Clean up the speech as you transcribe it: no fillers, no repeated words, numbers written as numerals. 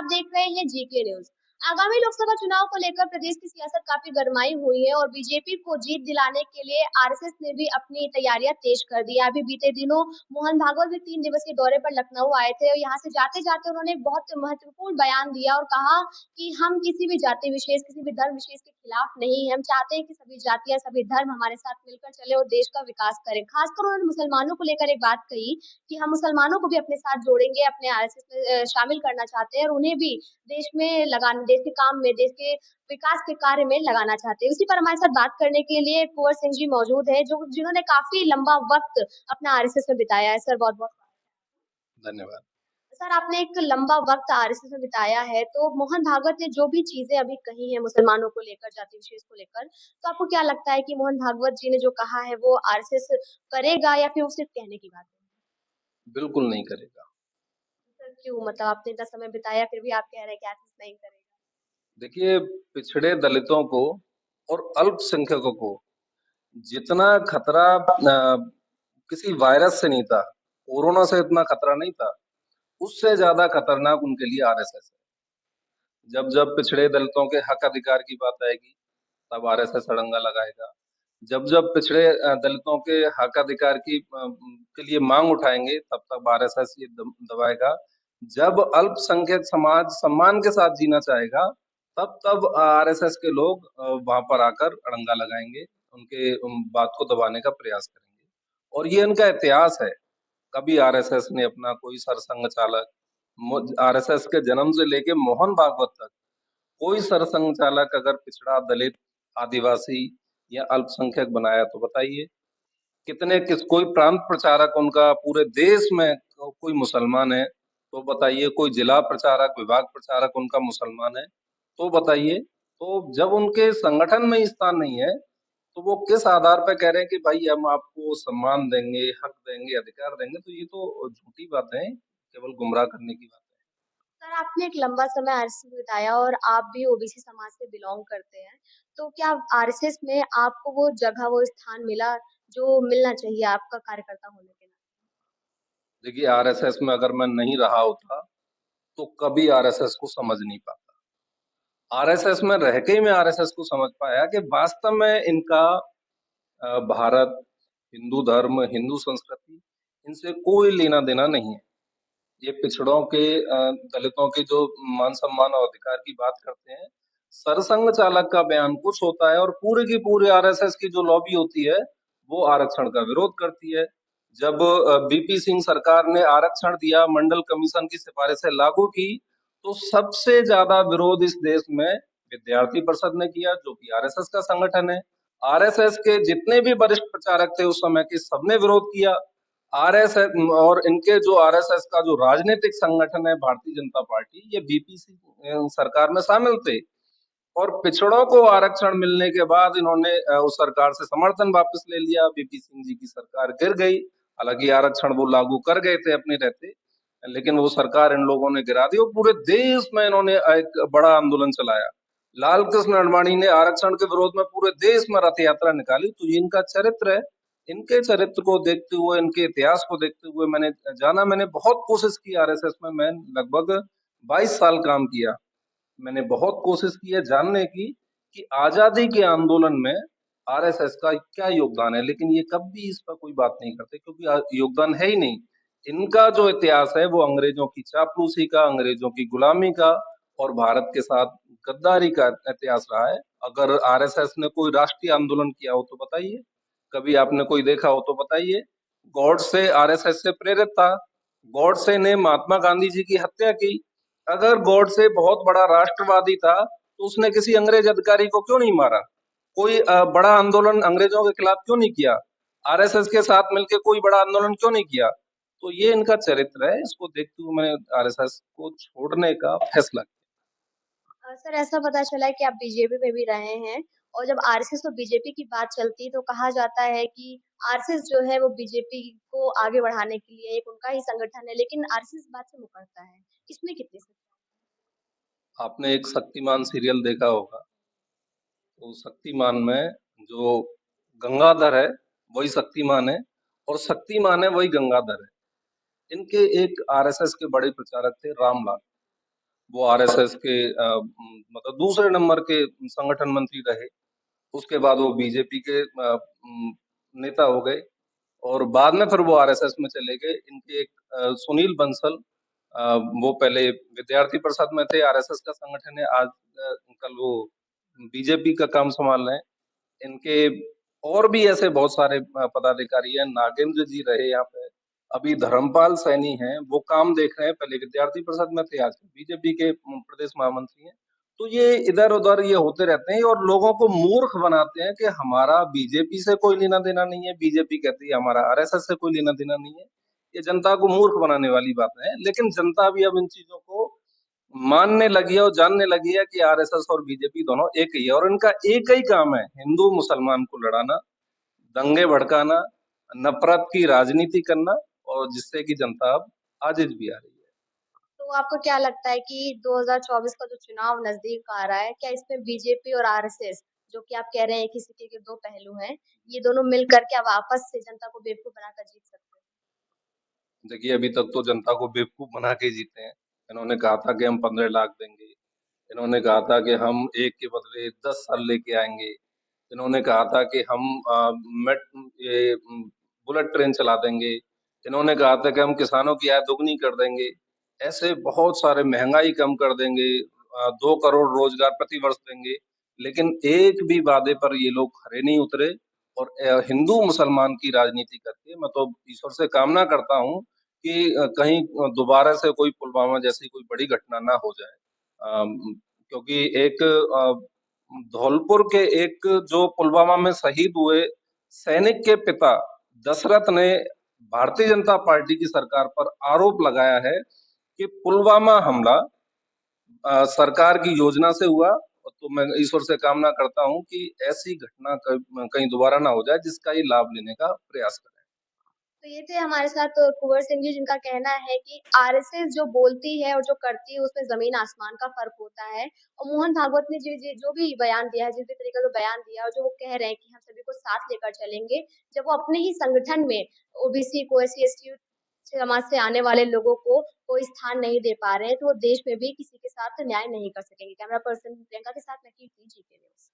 देख रहे हैं जीके न्यूज। आगामी लोकसभा चुनाव को लेकर प्रदेश की सियासत काफी गरमाई हुई है और बीजेपी को जीत दिलाने के लिए आरएसएस ने भी अपनी तैयारियां तेज कर दी है। अभी बीते दिनों मोहन भागवत भी 3 दिवसीय दौरे पर लखनऊ आए थे और यहाँ से जाते जाते उन्होंने एक बहुत महत्वपूर्ण बयान दिया और कहा कि हम किसी भी जाति विशेष, किसी भी धर्म विशेष के खिलाफ नहीं है। हम चाहते हैं कि सभी जातियां, सभी धर्म हमारे साथ मिलकर चले और देश का विकास करें। खासकर उन्होंने मुसलमानों को लेकर एक बात कही कि हम मुसलमानों को भी अपने साथ जोड़ेंगे, अपने आरएसएस में शामिल करना चाहते हैं और उन्हें भी देश में लगाने, देश के काम में, देश के विकास के कार्य में लगाना चाहते हैं। उसी पर हमारे साथ बात करने के लिए कुंवर सिंह जी मौजूद है, जो जिन्होंने काफी लंबा वक्त अपना आरएसएस में बिताया है। सर, बहुत बहुत धन्यवाद। सर, आपने एक लंबा वक्त आरएसएस में बिताया है, तो मोहन भागवत ने जो भी चीजें अभी कही हैं मुसलमानों को लेकर, जाति विशेष को लेकर, तो आपको क्या लगता है कि मोहन भागवत जी ने जो कहा है वो आरएसएस करेगा या फिर वो सिर्फ कहने की बात है? बिल्कुल नहीं करेगा। सर, क्यों? मतलब आपने इतना समय बिताया फिर भी आप कह रहे हैं कि आरएसएस नहीं करेगा। देखिए, पिछड़े दलितों को और अल्पसंख्यकों को जितना खतरा किसी वायरस से नहीं था, कोरोना से इतना खतरा नहीं था, उससे ज्यादा खतरनाक उनके लिए आरएसएस है। जब जब पिछड़े दलितों के हक अधिकार की बात आएगी, तब आरएसएस अड़ंगा लगाएगा। जब जब पिछड़े दलितों के हक अधिकार के लिए मांग उठाएंगे, तब तब आरएसएस ये दबाएगा। जब अल्पसंख्यक समाज सम्मान के साथ जीना चाहेगा, तब तब आरएसएस के लोग वहां पर आकर अड़ंगा लगाएंगे, उनके बात को दबाने का प्रयास करेंगे। और ये इनका इतिहास है। कभी आरएसएस ने अपना कोई सरसंघ चालक, आरएसएस के जन्म से लेके मोहन भागवत तक कोई सरसंघ चालक अगर पिछड़ा, दलित, आदिवासी या अल्पसंख्यक बनाया तो बताइए। कितने किस कोई प्रांत प्रचारक उनका पूरे देश में कोई मुसलमान है तो बताइए। कोई जिला प्रचारक, विभाग प्रचारक उनका मुसलमान है तो बताइए। तो जब उनके संगठन में ही स्थान नहीं है, तो वो किस आधार पर कह रहे हैं कि भाई हम आपको सम्मान देंगे, हक देंगे, अधिकार देंगे? तो ये तो झूठी बातें हैं, केवल गुमराह करने की बात है। सर, आपने एक लंबा समय आरएसएस में बिताया और आप भी ओबीसी समाज से बिलोंग करते हैं, तो क्या आरएसएस में आपको वो जगह, वो स्थान मिला जो मिलना चाहिए आपका कार्यकर्ता होने के नाते? देखिए, आरएसएस में अगर मैं नहीं रहा होता तो कभी आरएसएस को समझ नहीं पाता। आरएसएस में रह के ही मैं आरएसएस को समझ पाया कि वास्तव में इनका भारत, हिंदू धर्म, हिंदू संस्कृति, इनसे कोई लेना देना नहीं है। ये पिछड़ों के, दलितों के जो मान सम्मान और अधिकार की बात करते हैं, सरसंघ चालक का बयान कुछ होता है और पूरे की पूरे आरएसएस की जो लॉबी होती है, वो आरक्षण का विरोध करती है। जब बीपी सिंह सरकार ने आरक्षण दिया, मंडल कमीशन की सिफारिशें लागू की, तो सबसे ज्यादा विरोध इस देश में विद्यार्थी परिषद ने किया, जो कि आरएसएस का संगठन है। आरएसएस के जितने भी वरिष्ठ प्रचारक थे उस समय के, सबने विरोध किया। आरएसएस और इनके जो आरएसएस का जो राजनीतिक संगठन है भारतीय जनता पार्टी, ये बीपीसी सरकार में शामिल थे। और पिछड़ों को आरक्षण मिलने के बाद इन्होंने उस सरकार से समर्थन वापस ले लिया। बीपी सिंह जी की सरकार गिर गई। हालांकि आरक्षण वो लागू कर गए थे अपने रहते, लेकिन वो सरकार इन लोगों ने गिरा दी और पूरे देश में इन्होंने एक बड़ा आंदोलन चलाया। लाल कृष्ण अडवाणी ने आरक्षण के विरोध में पूरे देश में रथ यात्रा निकाली। तो ये इनका चरित्र है। इनके चरित्र को देखते हुए, इनके इतिहास को देखते हुए मैंने बहुत कोशिश की आरएसएस में। मैं लगभग 22 साल काम किया। मैंने बहुत कोशिश की है जानने की कि आजादी के आंदोलन में आरएसएस का क्या योगदान है, लेकिन ये कभी इस पर कोई बात नहीं करते, क्योंकि योगदान है ही नहीं। इनका जो इतिहास है वो अंग्रेजों की चापलूसी का, अंग्रेजों की गुलामी का और भारत के साथ गद्दारी का इतिहास रहा है। अगर आरएसएस ने कोई राष्ट्रीय आंदोलन किया हो तो बताइए, कभी आपने कोई देखा हो तो बताइए। गॉडसे आरएसएस से प्रेरित था। गॉडसे ने महात्मा गांधी जी की हत्या की। अगर गॉडसे बहुत बड़ा राष्ट्रवादी था तो उसने किसी अंग्रेज अधिकारी को क्यों नहीं मारा? कोई बड़ा आंदोलन अंग्रेजों के खिलाफ क्यों नहीं किया? आरएसएस के साथ मिलकर कोई बड़ा आंदोलन क्यों नहीं किया? तो ये इनका चरित्र है। इसको देखते हुए मैंने आरएसएस को छोड़ने का फैसला किया। सर, ऐसा पता चला है कि आप बीजेपी में भी रहे हैं और जब आरएसएस और बीजेपी की बात चलती है तो कहा जाता है कि आरएसएस जो है वो बीजेपी को आगे बढ़ाने के लिए एक उनका ही संगठन है, लेकिन आरएसएस इस बात से मुकरता है। इसमें कितनी सच्चाई आपने एक शक्तिमान सीरियल देखा होगा, तो शक्तिमान में जो गंगाधर है वही शक्तिमान है और शक्तिमान है वही गंगाधर है। इनके एक आरएसएस के बड़े प्रचारक थे रामलाल। वो आरएसएस के मतलब दूसरे नंबर के संगठन मंत्री रहे। उसके बाद वो बीजेपी के नेता हो गए और बाद में फिर वो आरएसएस में चले गए। इनके एक सुनील बंसल, वो पहले विद्यार्थी परिषद में थे, आरएसएस का संगठन है, आज कल वो बीजेपी का काम संभाल रहे हैं। इनके और भी ऐसे बहुत सारे पदाधिकारी हैं। नागेंद्र जी रहे यहाँ पे, अभी धर्मपाल सैनी हैं, वो काम देख रहे हैं, पहले विद्यार्थी परिषद में थे, आज बीजेपी के प्रदेश महामंत्री हैं। तो ये इधर उधर ये होते रहते हैं और लोगों को मूर्ख बनाते हैं कि हमारा बीजेपी से कोई लेना देना नहीं है, बीजेपी कहती है हमारा आरएसएस से कोई लेना देना नहीं है। ये जनता को मूर्ख बनाने वाली बात है, लेकिन जनता भी अब इन चीजों को मानने लगी है और जानने लगी है कि आरएसएस और बीजेपी दोनों एक ही है और इनका एक ही काम है, हिंदू मुसलमान को लड़ाना, दंगे भड़काना, नफरत की राजनीति करना, और जिससे कि जनता अब आजिज भी आ रही है। तो आपको क्या लगता है कि 2024 का जो चुनाव नजदीक आ रहा है, क्या इसमें बीजेपी और आरएसएस, जो कि आप कह रहे हैं कि सिक्के के दो पहलू हैं, ये दोनों मिलकर क्या वापस से जनता को बेवकूफ बनाकर जीत सकते हैं? देखिए, अभी तक तो जनता को बेवकूफ बना के जीते हैं। इन्होंने कहा था कि हम 15 लाख देंगे, इन्होंने कहा था कि हम एक के बदले 10 साल लेके आएंगे, इन्होंने कहा था कि हम मेट ये बुलेट ट्रेन चला देंगे, इन्होंने कहा था कि हम किसानों की आय दुगनी कर देंगे, ऐसे बहुत सारे, महंगाई कम कर देंगे, 2 करोड़ रोजगार प्रति वर्ष देंगे, लेकिन एक भी वादे पर ये लोग खरे नहीं उतरे। और हिंदू मुसलमान की राजनीति करके मैं तो ईश्वर से कामना करता हूँ कि कहीं दोबारा से कोई पुलवामा जैसी कोई बड़ी घटना ना हो जाए। क्योंकि एक धौलपुर के एक जो पुलवामा में शहीद हुए सैनिक के पिता दशरथ ने भारतीय जनता पार्टी की सरकार पर आरोप लगाया है कि पुलवामा हमला सरकार की योजना से हुआ। तो मैं ईश्वर से कामना करता हूँ कि ऐसी घटना कहीं दोबारा ना हो जाए, जिसका ये लाभ लेने का प्रयास करें। तो ये थे हमारे साथ कुंवर सिंह जी, जिनका कहना है कि आरएसएस जो बोलती है और जो करती है उसमें जमीन आसमान का फर्क होता है। और मोहन भागवत ने जो भी बयान दिया है, जिस भी तरीके का बयान दिया है, और जो वो कह रहे हैं कि हम सभी को साथ लेकर चलेंगे, जब वो अपने ही संगठन में ओबीसी को, एससी एसटी समाज से आने वाले लोगों को कोई स्थान नहीं दे पा रहे हैं, तो वो देश में भी किसी के साथ न्याय नहीं कर सकेंगे। कैमरा पर्सन प्रियंका के साथ मैं कीर्ति, जी के न्यूज।